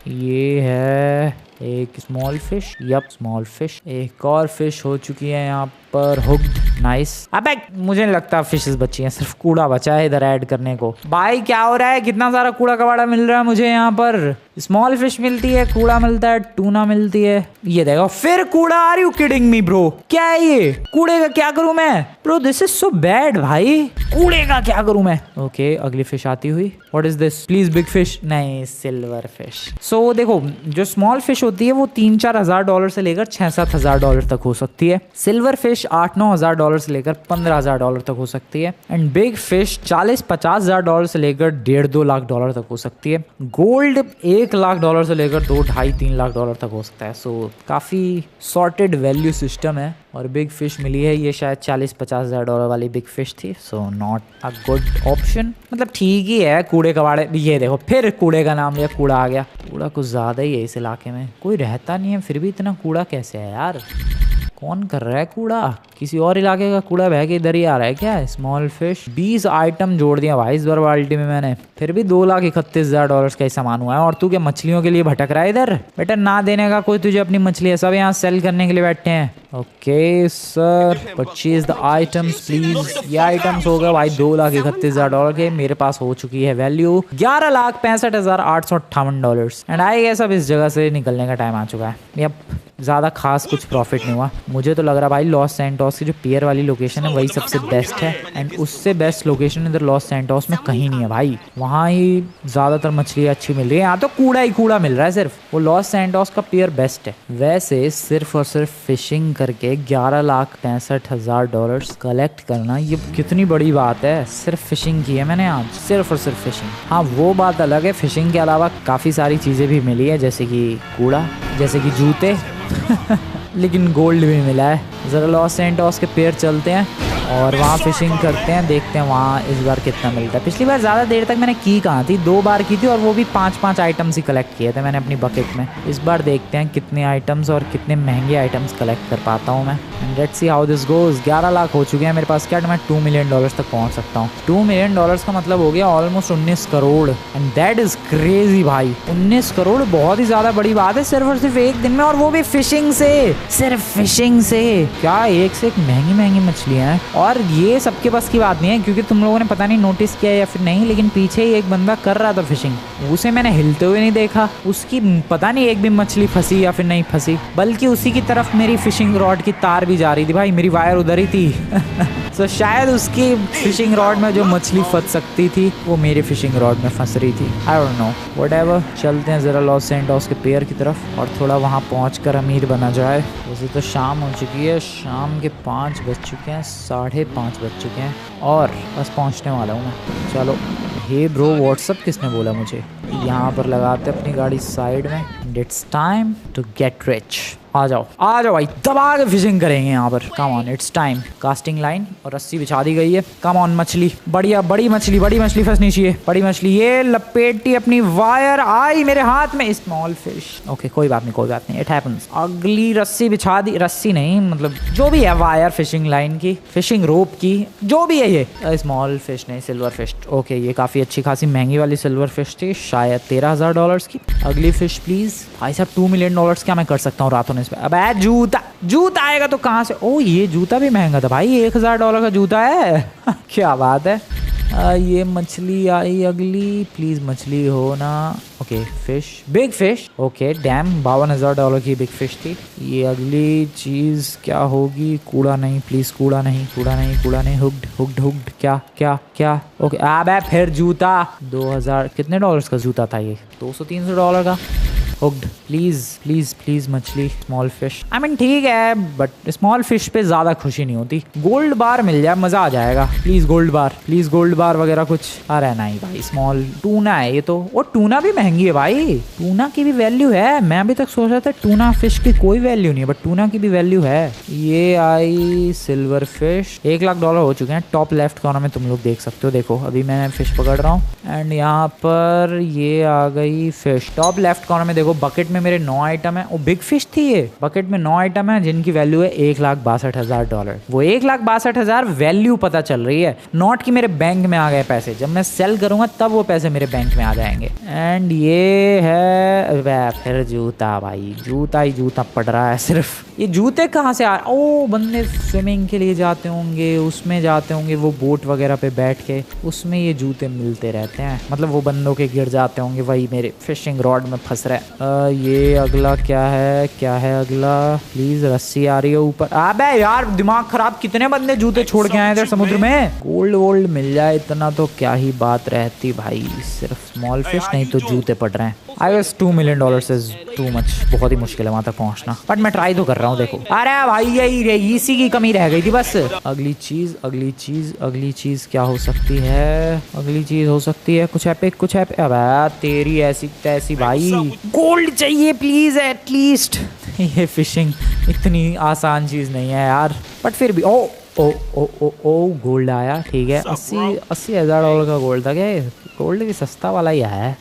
ये है एक small fish. Yup small fish. एक और फिश हो चुकी है यहाँ पर हुक्ड। नाइस। अबे मुझे नहीं लगता फिशेस बची हैं, सिर्फ कूड़ा बचा है इधर ऐड करने को। भाई क्या हो रहा है? कितना सारा कूड़ा कबाड़ा मिल रहा है मुझे यहाँ पर। स्मॉल फिश मिलती है, कूड़ा मिलता है, टूना मिलती है। ये देखो फिर कूड़ा। Are you kidding me bro? क्या है ये? कूड़े का क्या करूं मैं bro? This is so bad भाई। कूड़े का क्या करूं मैं? ओके अगली फिश आती हुई। What is this? Please big fish. नहीं, सिल्वर फिश। सो देखो जो स्मॉल फिश होती है वो 3-4 हजार डॉलर से लेकर 6-7 हजार डॉलर तक हो सकती है। सिल्वर फिश 8-9 हजार डॉलर से लेकर 15 हजार डॉलर तक हो सकती है। एंड बिग फिश 40-50 हजार डॉलर से लेकर 1.5-2 लाख डॉलर तक हो सकती है। गोल्ड 1 लाख डॉलर से लेकर 2-2.5-3 लाख डॉलर तक हो सकता है। सो काफी सॉर्टेड वैल्यू सिस्टम है। और बिग फिश मिली है, ये शायद 40-50 हजार डॉलर वाली बिग फिश थी। So not a good option. मतलब ठीक ही है। कूड़े कबाड़े, ये देखो फिर कूड़े का नाम लिया, कूड़ा आ गया। कूड़ा कुछ ज्यादा ही है इस इलाके में, कोई रहता नहीं है फिर भी इतना कूड़ा कैसे है यार? कौन कर रहा है कूड़ा? किसी और इलाके का कूड़ा बह के इधर ही आ रहा है क्या? स्मॉल फिश 20 आइटम जोड़ दिया भाई इस बार बाल्टी में मैंने, फिर भी 2,31,000 डॉलर का ही सामान हुआ है। और तू क्या मछलियों के लिए भटक रहा है इधर? बेटा ना देने का कोई तुझे अपनी मछली है, सब यहाँ सेल करने के लिए बैठे हैं। Okay sir, purchase the items please. ये आइटम्स हो गए भाई 2,31,000 डॉलर के। मेरे पास हो चुकी है value 11,65,858 dollar. And I guess अब इस जगह से निकलने का टाइम आ चुका है। यप, ज़्यादा खास कुछ प्रॉफिट नहीं हुआ। मुझे तो लग रहा भाई लॉस सैंटोस की जो पियर वाली लोकेशन है वही सबसे बेस्ट है। एंड उससे बेस्ट लोकेशन इधर लॉस सैंटोस में कहीं नहीं है भाई। वहाँ ही ज़्यादातर मछली अच्छी मिल रही है। यहाँ तो कूड़ा ही कूड़ा मिल रहा है सिर्फ। वो लॉस सैंटोस का पियर बेस्ट है। वैसे सिर्फ और सिर्फ फिशिंग करके 11,65,000 डॉलर कलेक्ट करना ये कितनी बड़ी बात है। सिर्फ फिशिंग की है मैंने आज, सिर्फ और सिर्फ फिशिंग। हाँ वो बात अलग है, फिशिंग के अलावा काफ़ी सारी चीज़ें भी मिली है, जैसे कि कूड़ा, जैसे कि जूते लेकिन गोल्ड भी मिला है। ज़रा लॉस सैंटोस के पेड़ चलते हैं और वहाँ फिशिंग करते हैं, देखते हैं वहाँ इस बार कितना मिलता है। पिछली बार ज़्यादा देर तक मैंने की कहाँ थी, 2 बार की थी और वो भी 5-5 आइटम्स ही कलेक्ट किए थे मैंने अपनी बकेट में। इस बार देखते हैं कितने आइटम्स और कितने महंगे आइटम्स कलेक्ट कर पाता हूँ मैं। And let's see how this goes. 11 lakh हो चुके हैं मेरे पास। क्या मैं 2 मिलियन डॉलर तक पहुँच सकता हूँ? 2 मिलियन डॉलर का मतलब हो गया almost 19 crore. And that is crazy भाई। 19 करोड़ बहुत ही ज़्यादा बड़ी बात है सिर्फ और सिर्फ एक दिन में, और वो भी फिशिंग से, सिर्फ फिशिंग से। क्या एक से एक महंगी महंगी मछलियाँ हैं। और ये सबके पास की बात नहीं है, क्योंकि तुम लोगों ने पता नहीं नोटिस किया या फिर नहीं, लेकिन पीछे ही एक बंदा कर रहा था फिशिंग, उसे मैंने हिलते हुए नहीं देखा। उसकी पता नहीं एक भी मछली फंसी या फिर नहीं फंसी, बल्कि उसी की तरफ मेरी फिशिंग रॉड की तार भी जा रही थी भाई, मेरी वायर उधर ही थी। तो शायद उसकी फिशिंग रॉड में जो मछली फंस सकती थी वो मेरी फिशिंग रॉड में फंस रही थी। आई डोंट नो, व्हाटएवर। चलते हैं ज़रा लॉस सैंटोस के पियर की तरफ और थोड़ा वहाँ पहुँचकर अमीर बना जाए। वैसे तो शाम हो चुकी है, शाम के 5 बज चुके हैं, 5:30 बज चुके हैं और बस पहुँचने वाला हूँ मैं। चलो। हे ब्रो व्हाट्सअप किसने बोला मुझे? यहाँ पर लगाते अपनी गाड़ी साइड में। It's time to get rich. आ जाओ भाई, दबा के फिशिंग करेंगे यहाँ पर। Come on, it's time. Casting line और रस्सी बिछा दी गई है। कम ऑन मछली, बढ़िया बड़ी मछली फंसनी चाहिए। बड़ी मछली ये लपेटी अपनी वायर, आई मेरे हाथ में। Small fish. ओके कोई बात नहीं, इट हैपेंस। अगली रस्सी बिछा दी, रस्सी नहीं मतलब जो भी है वायर, फिशिंग लाइन की, फिशिंग रोप की, जो भी है ये। स्मॉल फिश नहीं, सिल्वर फिश। ओके ये काफी अच्छी खासी महंगी वाली सिल्वर फिश थी, शायद 13,000 डॉलर की। अगली फिश प्लीज। भाई साहब 2 मिलियन डॉलर क्या मैं कर सकता हूँ रातों में इस पे? अब जूता आएगा तो कहाँ से? ओ ये जूता भी महंगा था भाई, 1,000 डॉलर का जूता है। क्या बात है। ये मछली आई अगली, प्लीज मछली हो ना। Okay fish, big fish. Okay dam, 52,000 dollar की बिग फिश थी। ये अगली चीज क्या होगी? कूड़ा नहीं प्लीज, कूड़ा नहीं। हुक्ड। क्या? ओके अब फिर जूता। 2,000 कितने डॉलर्स का जूता था ये? 200-300 डॉलर का। हुक्ड प्लीज मछली। स्मॉल फिश, आई मीन ठीक है बट स्मॉल फिश पे ज्यादा खुशी नहीं होती। गोल्ड बार मिल जाए मजा आ जाएगा। प्लीज गोल्ड बार वगैरह कुछ। अरे नहीं भाई, स्मॉल टूना है ये तो। और टूना भी महंगी है भाई, टूना की भी वैल्यू है। मैं अभी तक सोच रहा था टूना फिश की कोई वैल्यू नहीं है, बट टूना की भी वैल्यू है। ये आई सिल्वर फिश। 1 लाख डॉलर हो चुके हैं। टॉप लेफ्ट कॉर्नर में तुम लोग देख सकते हो, देखो अभी मैं फिश पकड़ रहा हूँ। एंड यहाँ पर ये आ गई फिश। टॉप लेफ्ट कॉर्नर में देखो देखो बकेट में मेरे 9 आइटम है। वो बिग फिश थी ये। बकेट में 9 आइटम है जिनकी वैल्यू है $1,62,000। वो $1,62,000 वैल्यू पता चल रही है, नॉट कि मेरे बैंक में आ गए पैसे। जब मैं सेल करूंगा तब वो पैसे मेरे बैंक में आ जाएंगे। एंड ये है फिर जूता। भाई जूता ही जूता पड़ रहा है सिर्फ। ये जूते कहाँ से आ, ओ बंदे स्विमिंग के लिए जाते होंगे, उसमें जाते होंगे वो बोट वगैरह पे बैठ के, उसमें ये जूते मिलते रहते हैं। मतलब वो बंदों के गिर जाते होंगे, वही मेरे फिशिंग रॉड में फंस रहा है। ये अगला क्या है, क्या है अगला? प्लीज रस्सी आ रही है ऊपर। अबे यार दिमाग खराब, कितने बंदे जूते छोड़ के आए इधर समुद्र में। गोल्ड वोल्ड मिल जाए इतना तो क्या ही बात रहती भाई। सिर्फ स्मॉल फिश नहीं तो जूते पड़ रहे हैं। I guess $2 million is too much. बहुत ही मुश्किल है वहां तक पहुंचना, बट मैं ट्राई तो कर रहा हूँ। देखो अरे भाई यही इसी की कमी रह गई थी बस। अगली चीज क्या हो सकती है? अगली चीज हो सकती है कुछ एपिक, कुछ एपिक। अब तेरी ऐसी तैसी भाई, गोल्ड चाहिए प्लीज एटलीस्ट। ये फिशिंग इतनी आसान चीज नहीं है यार, बट फिर भी ओ ओ ओ ओ ओ गोल्ड आया। ठीक है, 80,000 डॉलर का गोल्ड था क्या? गोल्ड भी सस्ता वाला ही है।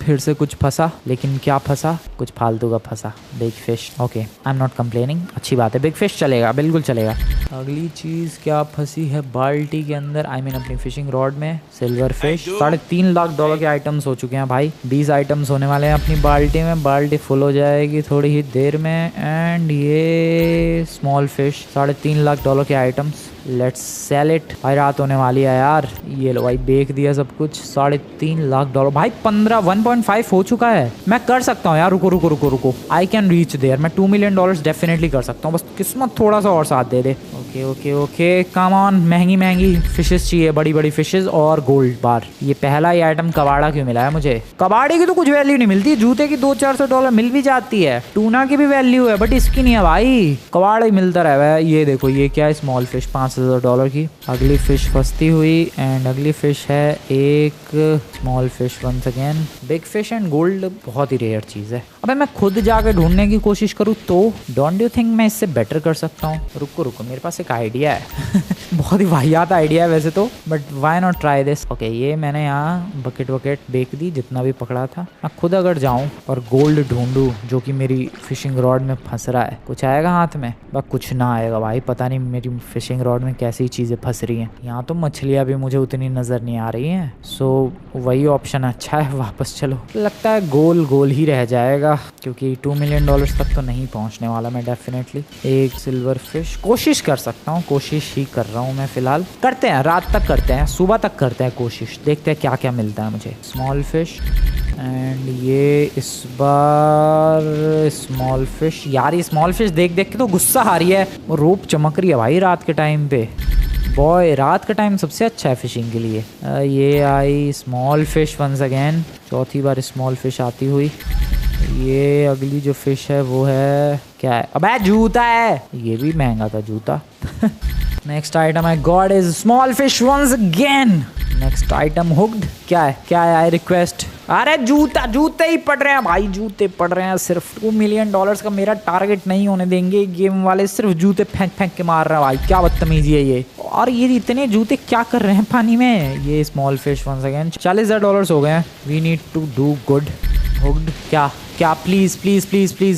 फिर से कुछ फंसा, लेकिन क्या फंसा? कुछ फालतू का फंसा। Big fish. Okay I am not complaining, अच्छी बात है। बिग फिश चलेगा, बिल्कुल चलेगा। अगली चीज क्या फंसी है बाल्टी के अंदर? आई मीन अपनी फिशिंग रॉड में। Silver fish. $3.5 लाख के आइटम्स हो चुके हैं भाई। 20 आइटम्स होने वाले हैं अपनी बाल्टी में। बाल्टी फुल हो जाएगी थोड़ी ही देर में। एंड ये स्मॉल फिश, $3.5 लाख के आइटम्स। Let's cell it. भाई रात होने वाली है यार। ये लो भाई, बेच दिया सब कुछ। $3.5 लाख भाई। 1.5 हो चुका है। मैं कर सकता हूँ यार। रुको आई कैन रीच देयर। मैं $2 million डेफिनेटली कर सकता हूँ, बस किस्मत थोड़ा सा और साथ दे दे। Okay come on. महंगी फिशेस चाहिए, बड़ी फिशेस और गोल्ड बार। ये पहला ही आइटम कबाड़ा क्यों मिला है मुझे? कबाड़े की तो कुछ वैल्यू नहीं मिलती, जूते की $200-400 मिल भी जाती है। टूना की भी वैल्यू है, बट इसकी नहीं है भाई। कबाड़ा ही मिलता रहा है। ये देखो ये क्या है? स्मॉल फिश $5,000 की। अगली फिश फंसती हुई, एंड अगली फिश है एक small fish once again. Big fish and gold बहुत ही रेयर चीज है। अबे मैं खुद जाके ढूंढने की कोशिश करूँ तो डोंट यू थिंक मैं इससे बेटर कर सकता हूँ? रुको मेरे पास एक आइडिया है। बहुत ही वाहियात आइडिया है वैसे तो, but why not try this. Okay ये मैंने यहाँ बकेट बेच दी जितना भी पकड़ा था। मैं खुद अगर जाऊँ और गोल्ड ढूंढूं जो कि मेरी फिशिंग रॉड में फंस रहा है, कुछ आएगा हाथ में? बस कुछ ना आएगा भाई। पता नहीं मेरी फिशिंग रॉड में कैसी चीजें फंस रही हैं। यहाँ तो मछलियाँ भी मुझे उतनी नजर नहीं आ रही हैं। सो वही ऑप्शन अच्छा है, वापस चलो। लगता है गोल ही रह जाएगा, क्योंकि $2 million तक तो नहीं पहुंचने वाला मैं डेफिनेटली। एक सिल्वर फिश कोशिश कर सकता हूँ, कोशिश ही कर रहा हूँ मैं फिलहाल। करते हैं, रात तक करते हैं, सुबह तक करते हैं कोशिश, देखते हैं क्या क्या मिलता है मुझे। स्मॉल फिश एंड ये इस बार स्मॉल फिश। यार ये स्मॉल फिश देख के तो गुस्सा आ रही है। वो रोप चमक रही है भाई रात के टाइम पे। बॉय रात का टाइम सबसे अच्छा है फिशिंग के लिए। ये आई स्मॉल फिश वंस अगेन। चौथी बार स्मॉल फिश आती हुई। ये अगली जो फिश है वो है क्या है? अबे जूता है। ये भी महंगा था जूता। नेक्स्ट आइटम है god is small fish once again. Next item hooked. क्या है आई रिक्वेस्ट। अरे जूते ही पड़ रहे हैं भाई, जूते पड़ रहे हैं। सिर्फ $2 million का मेरा टारगेट नहीं होने देंगे गेम वाले। सिर्फ जूते फेंक के मार रहे हैं भाई, क्या बदतमीजी है ये। और ये इतने जूते क्या कर रहे हैं पानी में? ये स्मॉल फिश वंस अगेन। $40,000 हो गए हैं। We need to do good. Hooked. क्या प्लीज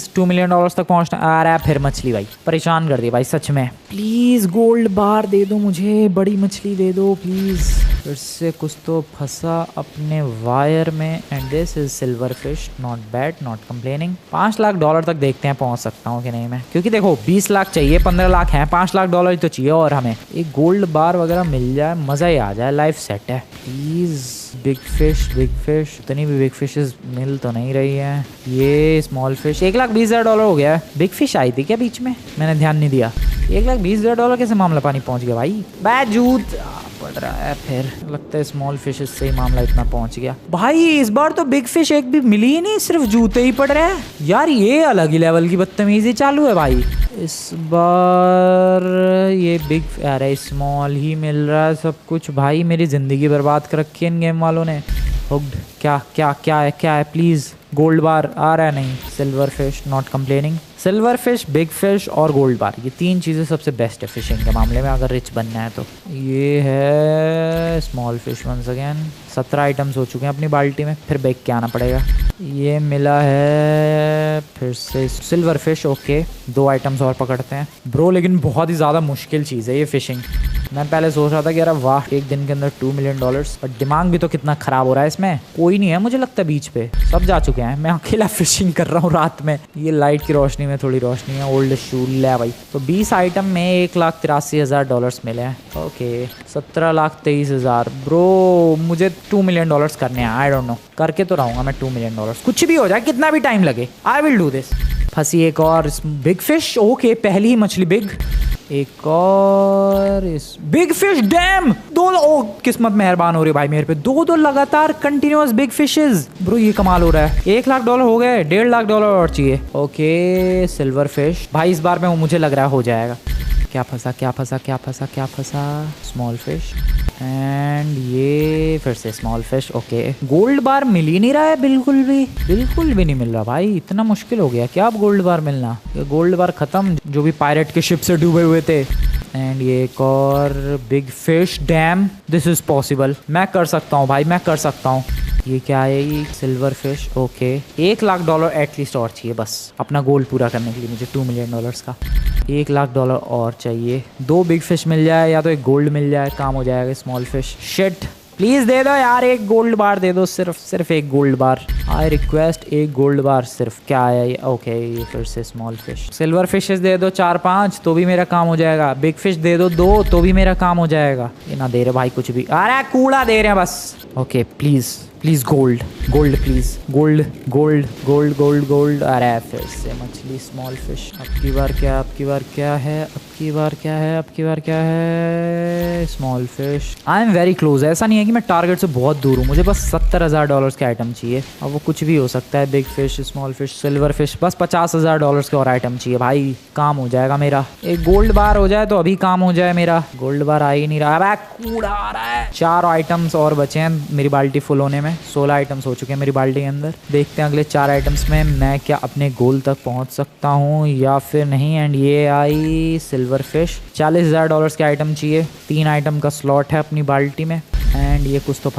$2 million तक पहुंचना। आ रहा है फिर मछली भाई, परेशान कर दी भाई सच में। प्लीज गोल्ड बार दे दो मुझे, बड़ी मछली दे दो प्लीज। फिर से कुछ तो फंसा अपने वायर में। And this is silver fish, not bad, not complaining. $5 lakh तक देखते हैं पहुंच सकता हूँ कि नहीं मैं, क्योंकि देखो 20 लाख चाहिए, 15 लाख हैं, $5 लाख ही तो चाहिए। और हमें एक गोल्ड बार वगैरह मिल जाए, मजा ही आ जाए, लाइफ सेट है। प्लीज बिग फिश इतनी भी बिग फिशेस मिल तो नहीं रही है। ये स्मॉल फिश $1,20,000 हो गया है। बिग फिश आई थी क्या बीच में? मैंने ध्यान नहीं दिया। $1,20,000 कैसे मामला पानी पहुंच गया भाई? बैजूत पड़ रहा है फिर। लगता है स्मॉल फिशेस से ही मामला इतना पहुंच गया भाई। इस बार तो बिग फिश एक भी मिली ही नहीं, सिर्फ जूते ही पड़ रहे हैं यार। ये अलग ही लेवल की बदतमीजी चालू है भाई। इस बार ये बिग, अरे स्मॉल ही मिल रहा है सब कुछ भाई। मेरी जिंदगी बर्बाद कर रखी है इन गेम वालों ने। हुक्ड। क्या है प्लीज गोल्ड बार आ रहा है? नहीं। Silver fish, not complaining. Silver fish, big fish और गोल्ड बार, ये 3 चीज़ें सबसे बेस्ट है फिशिंग के मामले में अगर रिच बनना है तो। ये है small fish once again. 17 items हो चुके हैं अपनी बाल्टी में, फिर बेच के आना पड़ेगा। ये मिला है फिर से सिल्वर फिश। ओके 2 आइटम्स और पकड़ते हैं ब्रो, लेकिन बहुत ही ज़्यादा मुश्किल चीज़ है ये फिशिंग। मैं पहले सोच रहा था कि यार वाह एक दिन के अंदर $2 मिलियन, और दिमाग भी तो कितना ख़राब हो रहा है इसमें। कोई नहीं है मुझे लगता है बीच पे, सब जा चुके हैं, मैं अकेला फिशिंग कर रहा हूँ रात में। ये लाइट की रोशनी में थोड़ी रोशनी है। ओल्ड शूल है भाई। तो 20 आइटम में $1,83,000 मिले हैं। ओके 17,23,000 ब्रो, मुझे $2 मिलियन करने हैं। आई डोंट नो, करके तो रहूँगा मैं $2 मिलियन, कुछ भी हो जाए, कितना भी टाइम लगे, आई विल डू दिस। फंसी एक और बिग फिश। ओके पहली ही मछली बिग। एक और इस बिग फिश, डैम 2। ओ किस्मत मेहरबान हो रही है भाई मेरे पे, 2 लगातार कंटिन्यूअस बिग फिशेस ब्रो, ये कमाल हो रहा है। $1 लाख हो गए, $1.5 लाख और चाहिए। ओके सिल्वर फिश भाई, इस बार में मुझे लग रहा है हो जाएगा। क्या फंसा क्या फंसा क्या फंसा क्या फंसा, स्मॉल फिश एंड ये फिर से small fish. Okay gold bar मिल ही नहीं रहा है, बिल्कुल भी नहीं मिल रहा भाई। इतना मुश्किल हो गया क्या अब गोल्ड बार मिलना? ये गोल्ड बार खत्म जो भी पायरेट के शिप से डूबे हुए थे। एंड ये एक और big fish, dam this is possible, मैं कर सकता हूँ भाई, मैं कर सकता हूँ। ये क्या है? ये silver fish. Okay $1 lakh at least और चाहिए बस अपना गोल पूरा करने के लिए मुझे $2 मिलियन का। $1 लाख और चाहिए। 2 बिग फिश मिल जाए या तो एक गोल्ड मिल जाए, काम हो जाएगा। स्मॉल फिश शिट, प्लीज दे दो यार, एक गोल्ड बार दे दो, सिर्फ एक गोल्ड बार। आई रिक्वेस्ट एक गोल्ड बार सिर्फ। क्या है ये? ओके ये फिर से small fish. Silver fishes they दो 4-5 तो भी मेरा काम हो जाएगा। बिग फिश दे दो 2 तो भी मेरा काम हो जाएगा। ये ना दे रहे भाई कुछ भी, अरे कूड़ा दे रहे हैं बस। Okay please gold please, gold. अरे फिर से मछली, स्मॉल फिश। अब की बार क्या है? Small fish. I am very close. ऐसा नहीं है कि मैं टारगेट से बहुत दूर हूँ, मुझे बस $70,000 के आइटम चाहिए। अब वो कुछ भी हो सकता है, big fish, small fish, silver fish. बस $50,000 के और आइटम चाहिए भाई, काम हो जाएगा मेरा। एक गोल्ड बार हो जाए तो अभी काम हो जाए मेरा। गोल्ड बार आ ही नहीं रहा, अबे कूड़ा आ रहा है। 4 आइटम्स और बचे हैं मेरी बाल्टी फुल होने में। 16 आइटम्स हो चुके हैं मेरी बाल्टी के अंदर। देखते हैं अगले 4 आइटम्स में मैं क्या अपने गोल तक पहुंच सकता हूं या फिर नहीं। एंड ये आई सिल्वर फिश। $40,000 के आइटम चाहिए। 3 आइटम का स्लॉट है अपनी बाल्टी में। एंड ये कुछ तो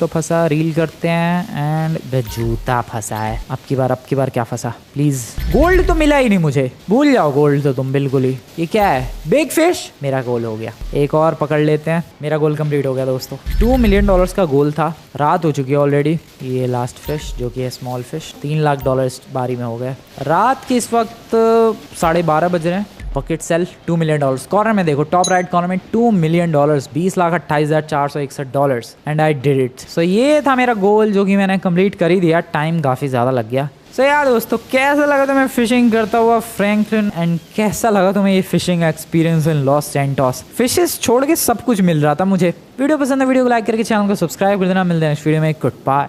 फंसा। रील करते हैं एंड जूता फंसा है। अब की बार क्या फंसा? प्लीज गोल्ड तो मिला ही नहीं मुझे, भूल जाओ गोल्ड तो तुम बिल्कुल ही। ये क्या है? Big fish. मेरा गोल हो गया, एक और पकड़ लेते हैं। मेरा गोल कंप्लीट हो गया दोस्तों। $2 मिलियन का गोल था। रात हो चुकी है ऑलरेडी। ये लास्ट फिश जो कि है स्मॉल फिश। $3 लाख बारी में हो गए। रात के इस वक्त 12:30 बज रहे हैं। Pocket cell $2 million. कॉर्नर में देखो, टॉप राइट कॉर्नर में $2 million, $20,28,461 and I did it. So ये था मेरा गोल जो कि मैंने कंप्लीट कर ही दिया। टाइम काफ़ी ज़्यादा लग गया। सो यार दोस्तों, कैसा लगा तुम्हें फिशिंग करता हुआ फ्रैंकलिन, एंड कैसा लगा तुम्हें ये fishing experience in Los Santos? Fishes छोड़ के सब कुछ मिल रहा था मुझे। वीडियो पसंद है वीडियो को लाइक करके चैनल को सब्सक्राइब कर देना। मिलते हैं नेक्स्ट वीडियो में। Good bye.